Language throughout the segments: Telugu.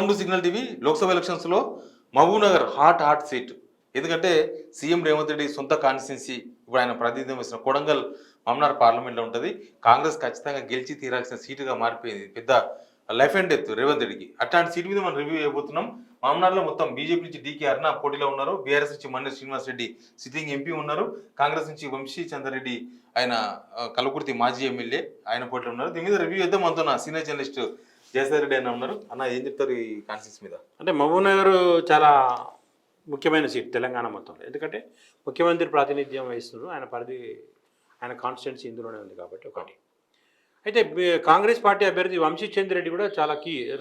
Welcome to signal TV. Lok Sabha ఎలక్షన్స్లో మహబూబ్నగర్ హాట్ సీట్. ఎందుకంటే సీఎం రేవంత్ రెడ్డి సొంత కాన్స్టిట్యున్సీ, ఇప్పుడు ఆయన ప్రాతినిధ్యం వహిస్తున్న కొడంగల్ మమనార్ పార్లమెంట్లో ఉంటుంది. కాంగ్రెస్ ఖచ్చితంగా గెలిచి తీరాల్సిన సీటుగా మారిపోయింది. పెద్ద లైఫ్ అండ్ డెత్ రేవంత్ రెడ్డికి. అట్లాంటి సీటు మీద మనం రివ్యూ చేయబోతున్నాం. మమనార్లో మొత్తం బీజేపీ నుంచి డీకే అరుణ పోటీలో ఉన్నారు. బీఆర్ఎస్ నుంచి మన్నె శ్రీనివాస్ రెడ్డి సిట్టింగ్ ఎంపీ ఉన్నారు. కాంగ్రెస్ నుంచి వంశీ చంద్రరెడ్డి, ఆయన కలకుర్తి మాజీ ఎమ్మెల్యే, ఆయన పోటీలో ఉన్నారు. దీని మీద రివ్యూ చేద్దాం. అంటున్నా సీనియర్ జర్నలిస్ట్ జయసాయి రెడ్డి ఆయన ఉన్నారు. అన్న, ఏం చెప్తారు ఈ కాన్స్టిట్యూన్సీ మీద? అంటే మహబూబ్నగర్ చాలా ముఖ్యమైన సీట్ తెలంగాణ మొత్తంలో. ఎందుకంటే ముఖ్యమంత్రి ప్రాతినిధ్యం వహిస్తున్నారు, ఆయన పరిధి, ఆయన కాన్స్టిట్యున్సీ ఇందులోనే ఉంది కాబట్టి ఒకటి. అయితే కాంగ్రెస్ పార్టీ అభ్యర్థి వంశీ చంద్రెడ్డి కూడా చాలా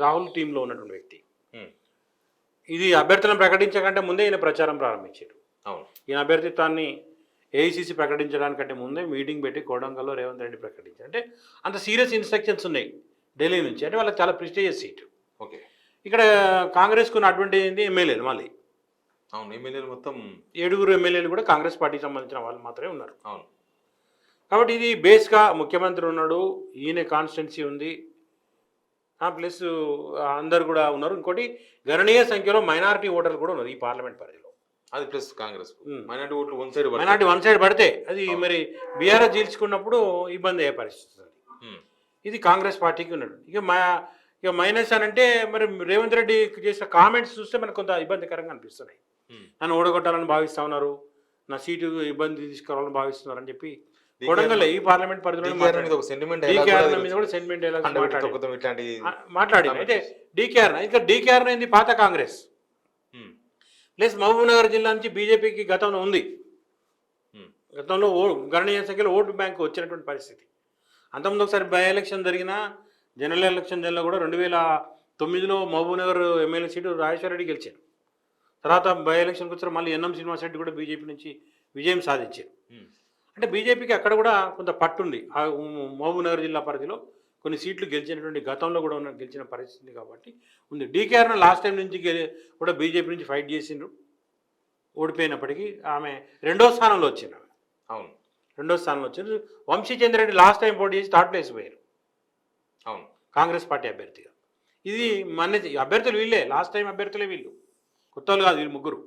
రాహుల్ టీంలో ఉన్నటువంటి వ్యక్తి. ఇది అభ్యర్థులను ప్రకటించకంటే ముందే ఈయన ప్రచారం ప్రారంభించారు. అవును, ఈయన అభ్యర్థిత్వాన్ని ఏఐసీసీ ప్రకటించడానికంటే ముందే మీటింగ్ పెట్టి కొడంగల్లో రేవంత్ రెడ్డి ప్రకటించారు. అంటే అంత సీరియస్ ఇన్స్ట్రక్షన్స్ ఉన్నాయి ఢిల్లీ నుంచి. అంటే వాళ్ళకి చాలా ప్రెస్టీజియస్ సీటు. ఓకే. ఇక్కడ కాంగ్రెస్కు ఉన్న అడ్వాంటేజ్ ఏంటి? ఎమ్మెల్యేలు మళ్ళీ. అవును, ఎమ్మెల్యేలు మొత్తం 7 ఎమ్మెల్యేలు కూడా కాంగ్రెస్ పార్టీకి సంబంధించిన వాళ్ళు మాత్రమే ఉన్నారు. అవును. కాబట్టి ఇది బేస్గా ముఖ్యమంత్రి ఉన్నాడు, ఈయన కాన్స్టిట్యున్సీ ఉంది, ప్లస్ అందరు కూడా ఉన్నారు. ఇంకోటి గణనీయ సంఖ్యలో మైనారిటీ ఓటర్లు కూడా ఉన్నారు ఈ పార్లమెంట్ పరిధిలో. అది ప్లస్ కాంగ్రెస్ మైనారిటీ ఓట్లు మైనారిటీ వన్ సైడ్ పడితే అది మరి బీఆర్ఎస్ జీల్చుకున్నప్పుడు ఇబ్బంది అయ్యే పరిస్థితి. ఇది కాంగ్రెస్ పార్టీకి ఉన్నాడు. ఇక మైనస్ అని అంటే మరి రేవంత్ రెడ్డి చేసిన కామెంట్స్ చూస్తే మనకు కొంత ఇబ్బందికరంగా అనిపిస్తున్నాయి. నన్ను ఓడగొట్టాలని భావిస్తా ఉన్నారు, నా సీటు ఇబ్బంది తీసుకురావాలని భావిస్తున్నారు అని చెప్పి కొడంగల్ ఈ పార్లమెంట్ పరిధిలో మాట్లాడి అయితే డీకేఆర్ అయింది పాత కాంగ్రెస్. ప్లస్ మహబూబ్నగర్ జిల్లా నుంచి బీజేపీకి గతంలో ఉంది, గతంలో గణనీయ సంఖ్యలో ఓటు బ్యాంకు వచ్చినటువంటి పరిస్థితి. అంతకుముందు ఒకసారి బై ఎలక్షన్ జరిగిన జనరల్ ఎలక్షన్ జరిగినా కూడా 2009లో మహబూబ్నగర్ ఎమ్మెల్యే సీటు రాజేశ్వర రెడ్డి గెలిచారు. తర్వాత బై ఎలక్షన్కి వచ్చారు, మళ్ళీ ఎన్ఎం శ్రీనివాస్ రెడ్డి కూడా బీజేపీ నుంచి విజయం సాధించారు. అంటే బీజేపీకి అక్కడ కూడా కొంత పట్టుంది. మహబూబ్నగర్ జిల్లా పరిధిలో కొన్ని సీట్లు గెలిచినటువంటి గతంలో కూడా గెలిచిన పరిస్థితి కాబట్టి ఉంది. డీకేఆర్ను లాస్ట్ టైం నుంచి కూడా బీజేపీ నుంచి ఫైట్ చేసిండ్రు, ఓడిపోయినప్పటికీ ఆమె 2వ స్థానంలో వచ్చింది. అవును, 2వ స్థానంలో వచ్చింది. వంశీ చంద్రెడ్డి లాస్ట్ టైం పోటీ చేసి 3rd ప్లేస్ పోయారు. అవును, కాంగ్రెస్ పార్టీ అభ్యర్థిగా. ఇది మన్నె అభ్యర్థులు వీళ్ళే, లాస్ట్ టైం అభ్యర్థులే వీళ్ళు, కొత్త వాళ్ళు కాదు వీళ్ళు ముగ్గురు.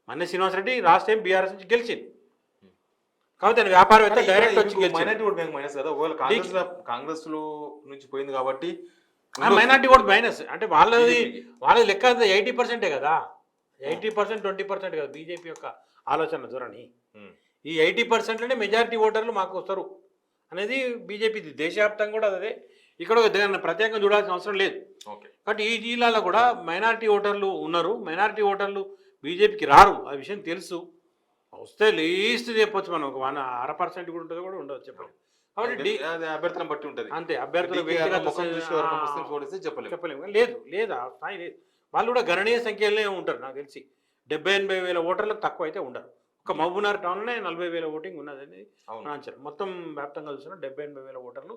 Manne Srinivas Reddy last time BRS నుంచి గెలిచింది కాబట్టి ఆయన వ్యాపారవేత్త డైరెక్ట్ వచ్చి మైనారిటీ ఓట్ బ్యాంక్ మైనస్ కదా. ఒకవేళ కాంగ్రెస్ లో నుంచి పోయింది కాబట్టి మైనారిటీ ఓట్ మైనస్ అంటే వాళ్ళ లెక్క 80% కదా, 80% 20% కదా బీజేపీ యొక్క ఆలోచన ధోరణి. ఈ 80%లోనే మెజారిటీ ఓటర్లు మాకు వస్తారు అనేది బీజేపీది. దేశవ్యాప్తంగా కూడా అదే, ఇక్కడ దాన్ని ప్రత్యేకంగా చూడాల్సిన అవసరం లేదు. కాబట్టి ఈ జిల్లాలో కూడా మైనారిటీ ఓటర్లు ఉన్నారు. మైనారిటీ ఓటర్లు బీజేపీకి రారు, ఆ విషయం తెలుసు. వస్తే లీస్ట్ చెప్పొచ్చు మనం, ఒక 1/2% కూడా ఉంటుంది, కూడా ఉండదు చెప్పలేదు. కాబట్టి అభ్యర్థులను బట్టి ఉంటుంది అంతే. అభ్యర్థుల చెప్పలేము. లేదు ఆ స్థాయి లేదు. వాళ్ళు కూడా గణనీయ సంఖ్యలోనే ఉంటారు. నాకు తెలిసి 70-80 వేల ఓటర్లకు తక్కువ అయితే ఉండరు. ఒక మహబూబ్నగర్ టౌన్లోనే 40 వేల ఓటింగ్ ఉన్నదని అంచనా. మొత్తం వ్యాప్తంగా చూసిన 70-80 వేల ఓటర్లు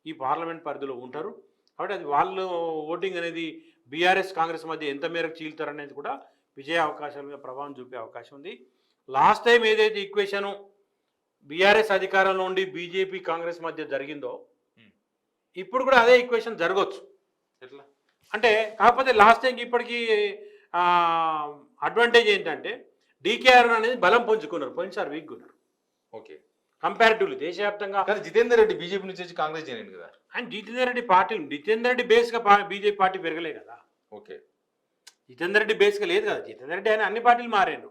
ఈ పార్లమెంట్ పరిధిలో ఉంటారు. కాబట్టి అది వాళ్ళు ఓటింగ్ అనేది బీఆర్ఎస్ కాంగ్రెస్ మధ్య ఎంత మేరకు చీలుతారనేది కూడా విజయ అవకాశాల మీద ప్రభావం చూపే అవకాశం ఉంది. లాస్ట్ టైం ఏదైతే ఈక్వేషను బీఆర్ఎస్ అధికారంలో ఉండి బీజేపీ కాంగ్రెస్ మధ్య జరిగిందో ఇప్పుడు కూడా అదే ఈక్వేషన్ జరగవచ్చు. ఎట్లా అంటే కాకపోతే లాస్ట్ టైంకి ఇప్పటికీ అడ్వాంటేజ్ ఏంటంటే డీకేఆర్ అనేది బలం పుంజుకున్నారు, పోయినసారి వీక్ ఉన్నారు. ఓకే, కంపారిటివ్లీ దేశవ్యాప్తంగా. జితేందర్ రెడ్డి బీజేపీ నుంచి వచ్చి కాంగ్రెస్ చేయండి కదా. అండ్ జితేందర్ రెడ్డి బేస్గా బీజేపీ పార్టీ పెరగలే కదా. ఓకే, జితేందర్ రెడ్డి బేస్గా లేదు కదా. జితేందర్ రెడ్డి ఆయన అన్ని పార్టీలు మారారు,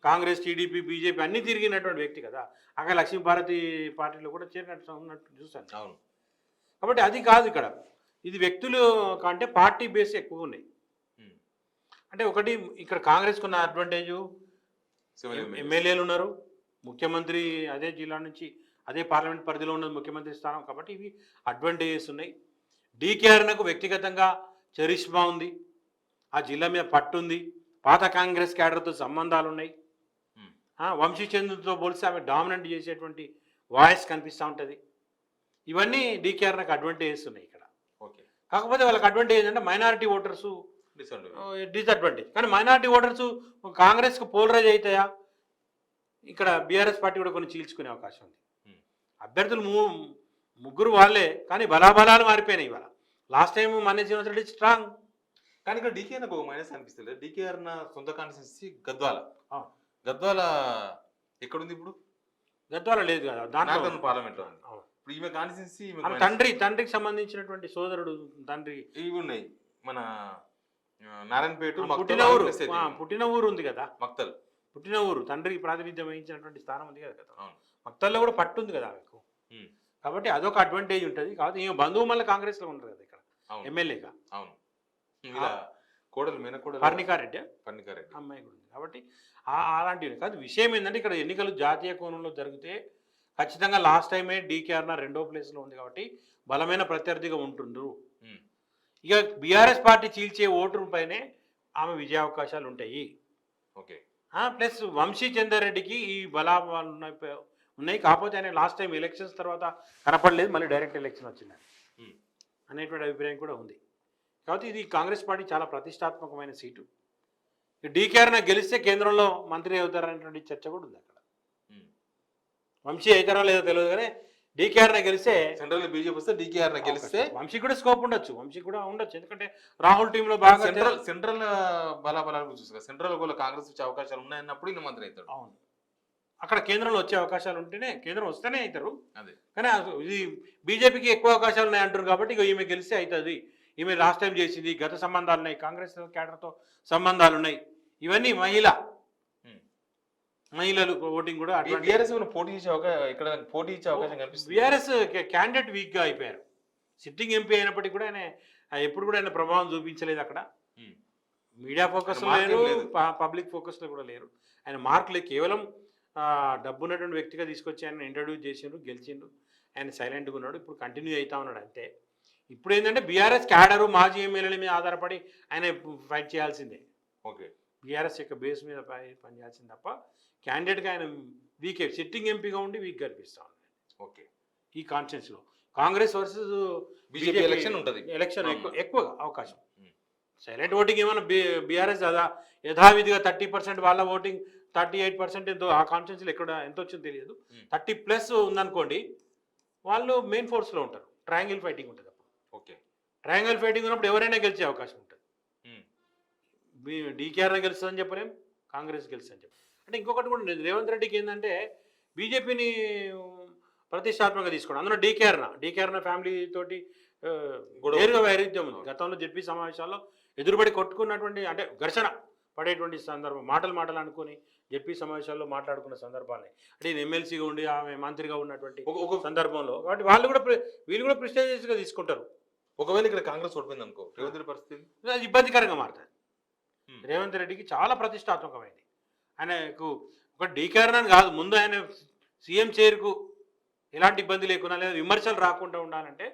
కాంగ్రెస్, టీడీపీ, బీజేపీ అన్ని తిరిగినటువంటి వ్యక్తి కదా. అక్కడ లక్ష్మీభారతి పార్టీలో కూడా చేరినట్టు ఉన్నట్టు చూసాను. అవును. కాబట్టి అది కాదు ఇక్కడ, ఇది వ్యక్తులు కంటే పార్టీ బేస్ ఎక్కువ ఉన్నాయి. అంటే ఒకటి ఇక్కడ కాంగ్రెస్కి ఉన్న అడ్వాంటేజు ఎమ్మెల్యేలు ఉన్నారు, ముఖ్యమంత్రి అదే జిల్లా నుంచి అదే పార్లమెంట్ పరిధిలో ఉన్నది ముఖ్యమంత్రి స్థానం, కాబట్టి ఇవి అడ్వాంటేజెస్ ఉన్నాయి. డీకేఆర్నకు వ్యక్తిగతంగా చరిష్మా ఉంది, ఆ జిల్లా మీద పట్టు ఉంది, పాత కాంగ్రెస్ క్యాడర్తో సంబంధాలు ఉన్నాయి. వంశీ చంద్రతో పోలిస్తే ఆమె డామినెంట్ చేసేటువంటి వాయిస్ కనిపిస్తూ ఉంటుంది. ఇవన్నీ డీకేఆర్నకు అడ్వాంటేజెస్ ఉన్నాయి ఇక్కడ. ఓకే, కాకపోతే వాళ్ళకి అడ్వాంటేజ్ అంటే మైనారిటీ ఓటర్సు డిసడ్వాంటేజ్. కానీ మైనారిటీ ఓటర్సు కాంగ్రెస్కు పోలరైజ్ అవుతాయా? ఇక్కడ బీఆర్ఎస్ పార్టీ కూడా కొన్ని చీల్చుకునే అవకాశం ఉంది. అభ్యర్థులు ముగ్గురు వాళ్ళే, కానీ బలాబలాలు మారిపోయినాయి ఇవాళ. లాస్ట్ టైం మన్నే శ్రీనివాస్ రెడ్డి స్ట్రాంగ్. కానీ ఇక్కడ డీకే నాకు ఒక మైనస్ అనిపిస్తుంది. డీకేఆర్ నా సొంత కాన్స్టిట్యూన్సీ గద్వాల. గద్వాల ఎక్కడుంది ఇప్పుడు? గద్వాల లేదు కదా, దాంట్లో నార్తర్న్ పార్లమెంట్ లో ఉంది. ఇప్పుడు ఈమె కాన్స్టిట్యూన్సీ ఆమె తండ్రికి సంబంధించినటువంటి సోదరుడు తండ్రి ఇవి ఉన్నాయి. మన నారాయణపేట పుట్టిన ఊరు ఉంది కదా, మక్తల్ పుట్టిన ఊరు, తండ్రికి ప్రాతినిధ్యం వహించినటువంటి స్థానం ఉంది కదా. మక్తల్లో కూడా పట్టు ఉంది కదా ఆమెకు. కాబట్టి అదొక అడ్వాంటేజ్ ఉంటుంది. కాబట్టి ఈమె బంధువు మళ్ళీ కాంగ్రెస్ లో ఉంటారు కదా ఇక్కడ ఎమ్మెల్యేగా. అవును, కోడలు మేనకోడలు పర్ణికారెడ్డి అమ్మాయి కూడా ఉంది. కాబట్టి అలాంటివి కాదు. విషయం ఏంటంటే ఇక్కడ ఎన్నికలు జాతీయ కోణంలో జరిగితే ఖచ్చితంగా లాస్ట్ టైమే డీకేఆర్ రెండో ప్లేస్లో ఉంది కాబట్టి బలమైన ప్రత్యర్థిగా ఉంటుండ్రు. ఇక బీఆర్ఎస్ పార్టీ చీల్చే ఓటు పైనే ఆమె విజయావకాశాలు ఉంటాయి. ఓకే. ప్లస్ వంశీ చంద్రారెడ్డికి ఈ బలాలు ఉన్నాయి. కాకపోతే ఆయన లాస్ట్ టైం ఎలక్షన్స్ తర్వాత కనపడలేదు, మళ్ళీ డైరెక్ట్ ఎలక్షన్ వచ్చింది అనేటువంటి అభిప్రాయం కూడా ఉంది. కాబట్టి ఇది కాంగ్రెస్ పార్టీ చాలా ప్రతిష్టాత్మకమైన సీటు. డీకేఆర్ గెలిస్తే కేంద్రంలో మంత్రి అవుతారనేటువంటి చర్చ కూడా ఉంది అక్కడ. వంశీ అవుతారో లేదో తెలియదు కానీ డీకేఆర్ గెలిస్తే సెంట్రల్ బీజేపీ వస్తే డీకేఆర్ గెలిస్తే వంశీ కూడా స్కోప్ ఉండొచ్చు, ఎందుకంటే రాహుల్ టీంలో బాగా సెంట్రల్ బలాబలాలు చూసుకో. సెంట్రల్ కూడా కాంగ్రెస్ వచ్చే అవకాశాలు ఉన్నాయన్నప్పుడు ఈయన మంత్రి అవుతాడు. అవును, అక్కడ కేంద్రంలో వచ్చే అవకాశాలు ఉంటేనే, కేంద్రం వస్తేనే అవుతారు. అదే కానీ ఇది బీజేపీకి ఎక్కువ అవకాశాలు ఉన్నాయి అంటారు కాబట్టి ఇక ఈమె గెలిస్తే అవుతుంది. ఈమె లాస్ట్ టైం చేసింది, గత సంబంధాలు ఉన్నాయి, కాంగ్రెస్ క్యాడర్తో సంబంధాలు ఉన్నాయి. ఇవన్నీ మహిళలు ఓటింగ్ కూడా పోటీ ఇచ్చే అవకాశం కనిపిస్తుంది. బీఆర్ఎస్ క్యాండిడేట్ వీక్గా అయిపోయారు. సిట్టింగ్ ఎంపీ అయినప్పటికీ కూడా ఆయన ఎప్పుడు కూడా ఆయన ప్రభావం చూపించలేదు అక్కడ. మీడియా ఫోకస్లో లేరు, పబ్లిక్ ఫోకస్లో కూడా లేరు. ఆయన మార్కులు కేవలం డబ్బు ఉన్నటువంటి వ్యక్తిగా తీసుకొచ్చి ఆయన ఇంట్రడ్యూస్ చేసిండు, గెలిచిండు. ఆయన సైలెంట్గా ఉన్నాడు, ఇప్పుడు కంటిన్యూ అవుతా ఉన్నాడు అంతే. ఇప్పుడు ఏంటంటే బీఆర్ఎస్ క్యాడరు మాజీ ఎమ్మెల్యేల మీద ఆధారపడి ఆయన ఫైట్ చేయాల్సిందే. ఓకే, బీఆర్ఎస్ యొక్క బేస్ మీద పనిచేయాల్సింది తప్ప క్యాండిడేట్గా ఆయన వీకే సిట్టింగ్ ఎంపీగా ఉండి వీక్ కనిపిస్తా ఉంది. ఓకే, ఈ కాన్స్టిట్యూన్సీలో కాంగ్రెస్ వర్సెస్ బీజేపీ ఎలక్షన్ ఉంటుంది. ఎలక్షన్ ఎక్కువగా అవకాశం. సైలెంట్ ఓటింగ్ ఏమన్నా బీఆర్ఎస్ యథావిధిగా 30% వాళ్ళ ఓటింగ్, 38% ఎంతో ఆ కాన్స్టిట్యూన్సీలో ఎంత వచ్చిందో తెలియదు. 30+ ఉందనుకోండి, వాళ్ళు మెయిన్ ఫోర్స్లో ఉంటారు. ట్రయాంగిల్ ఫైటింగ్ ఉంటుంది అప్పుడు. ఓకే, ట్రయాంగిల్ ఫైటింగ్ ఉన్నప్పుడు ఎవరైనా గెలిచే అవకాశం ఉంటుంది. డీకేఆర్ గెలుస్తుందని చెప్పలేం, కాంగ్రెస్ గెలుస్తుందని చెప్పి. అంటే ఇంకొకటి కూడా రేవంత్ రెడ్డికి ఏంటంటే బీజేపీని ప్రతిష్టాత్మకంగా తీసుకోవడం. అందులో డీకేఆర్ ఫ్యామిలీ తోటి నేరుగా వైరుధ్యం ఉంది. గతంలో జెడ్పీ సమావేశాల్లో ఎదురుబడి కొట్టుకున్నటువంటి, అంటే ఘర్షణ పడేటువంటి సందర్భం, మాటలు అనుకుని జెడ్పీ సమావేశాల్లో మాట్లాడుకున్న సందర్భాలే. అంటే ఈయన ఎమ్మెల్సీగా ఉండి ఆమె మంత్రిగా ఉన్నటువంటి ఒక సందర్భంలో కాబట్టి వీళ్ళు కూడా ప్రెస్టేజియస్గా తీసుకుంటారు. ఒకవేళ ఇక్కడ కాంగ్రెస్ ఓడిపోయింది అనుకో, రేవంత్ రెడ్డి పరిస్థితి అది ఇబ్బందికరంగా మారుతుంది. రేవంత్ రెడ్డికి చాలా ప్రతిష్టాత్మకమైంది. ఆయనకు ఒక డీకేఆర్ అని కాదు, ముందు ఆయన సీఎం చైర్కు ఎలాంటి ఇబ్బంది లేకుండా, లేదా విమర్శలు రాకుండా ఉండాలంటే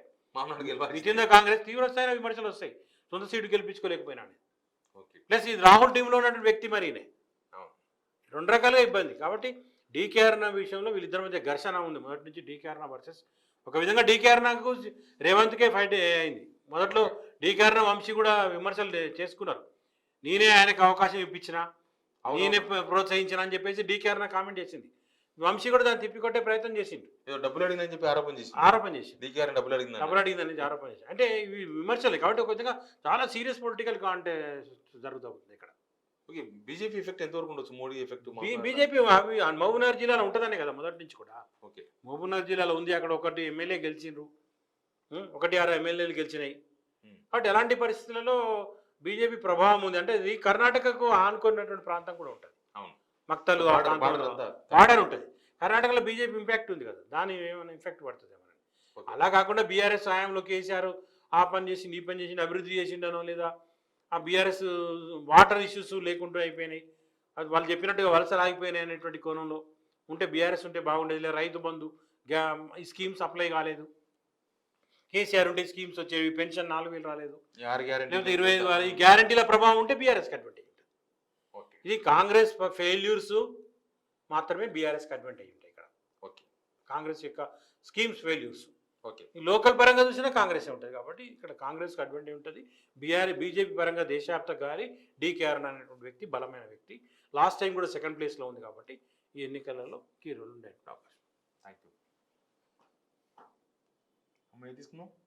విత్ ఇన్ ద కాంగ్రెస్ తీవ్రస్థాయిలో విమర్శలు వస్తాయి. సొంత సీటు గెలిపించుకోలేకపోయినా. ప్లస్ ఇది రాహుల్ టీంలో ఉన్నటువంటి వ్యక్తి మరీనే, రెండు రకాలుగా ఇబ్బంది. కాబట్టి డీకేఆర్ విషయంలో వీళ్ళిద్దరి మధ్య ఘర్షణ ఉంది మొదటి నుంచి. డీకేఆర్ వర్సెస్ ఒక విధంగా డీకేఆర్ రేవంత్కే ఫైట్ అయింది. మొదట్లో డీకేఆర్ వంశీ కూడా విమర్శలు చేసుకున్నారు. నేనే ఆయనకు అవకాశం ఇప్పించినా, నేనే ప్రోత్సహించిన అని చెప్పేసి డీకేఆర్ కామెంట్ చేసింది. వంశీ కూడా దాన్ని తిప్పికొట్టే ప్రయత్నం చేసిండు. డబ్బులు అడిగిందని చెప్పి ఆరోపణ చేసి డీకేఆర్ డబ్బులు అడిగిందని ఆరోపణ చేసి, అంటే ఇవి విమర్శలు. కాబట్టి ఒక విధంగా చాలా సీరియస్ పొలిటికల్ అంటే జరుగుతుంది ఇక్కడ. ఓకే, బీజేపీ ఎఫెక్ట్ ఎంతవరకు ఉండొచ్చు? మోడీ ఎఫెక్ట్ బీజేపీ మహబూబ్నగర్ జిల్లాలో ఉంటుందనే కదా మొదటి నుంచి కూడా. ఓకే, మహబూబ్నగర్ జిల్లాలో ఉంది. అక్కడ 1 ఎమ్మెల్యే గెలిచిండ్రు, 1-6 ఎమ్మెల్యేలు గెలిచినాయి. కాబట్టి ఎలాంటి పరిస్థితులలో బీజేపీ ప్రభావం ఉంది. అంటే ఇది కర్ణాటకకు ఆనుకున్నటువంటి ప్రాంతం కూడా ఉంటుంది. అవును, మక్తలు బార్డర్ ఉంటుంది. కర్ణాటకలో బీజేపీ ఇంపాక్ట్ ఉంది కదా, దాని ఏమైనా ఇంపాక్ట్ పడుతుంది ఏమైనా. అలా కాకుండా బీఆర్ఎస్ హయాంలో కేసీఆర్ ఆ పని చేసింది, ఈ పని చేసింది, అభివృద్ధి చేసిండనో, లేదా ఆ బీఆర్ఎస్ వాటర్ ఇష్యూస్ లేకుండా అయిపోయినాయి, అది వాళ్ళు చెప్పినట్టుగా వలసలు ఆగిపోయినాయి అనేటువంటి కోణంలో ఉంటే బీఆర్ఎస్ ఉంటే బాగుండేది. లేదా రైతు బంధు ఈ స్కీమ్స్ అప్లై కాలేదు, కేసీఆర్ ఉంటే స్కీమ్స్ వచ్చేవి, పెన్షన్ 4000 రాలేదు, లేకపోతే 25 ఈ గ్యారంటీల ప్రభావం ఉంటే బీఆర్ఎస్కి అడ్వాంటేజ్ ఉంటుంది. ఇది కాంగ్రెస్ ఫెయిల్యూర్స్ మాత్రమే బీఆర్ఎస్కి అడ్వాంటేజ్ ఉంటాయి ఇక్కడ. ఓకే, కాంగ్రెస్ యొక్క స్కీమ్స్ ఫెయిల్యూర్స్. ఓకే, లోకల్ పరంగా చూసినా కాంగ్రెస్ ఉంటుంది. కాబట్టి ఇక్కడ కాంగ్రెస్కి అడ్వాంటేజ్ ఉంటుంది. బీజేపీ పరంగా దేశవ్యాప్తంగా కానీ డీకేఆర్ అనేటువంటి వ్యక్తి బలమైన వ్యక్తి. లాస్ట్ టైం కూడా 2nd ప్లేస్లో ఉంది. కాబట్టి ఈ ఎన్నికలలో కీ రోల్ ఉండే అవకాశం. Thank you. తీసుకున్నాం.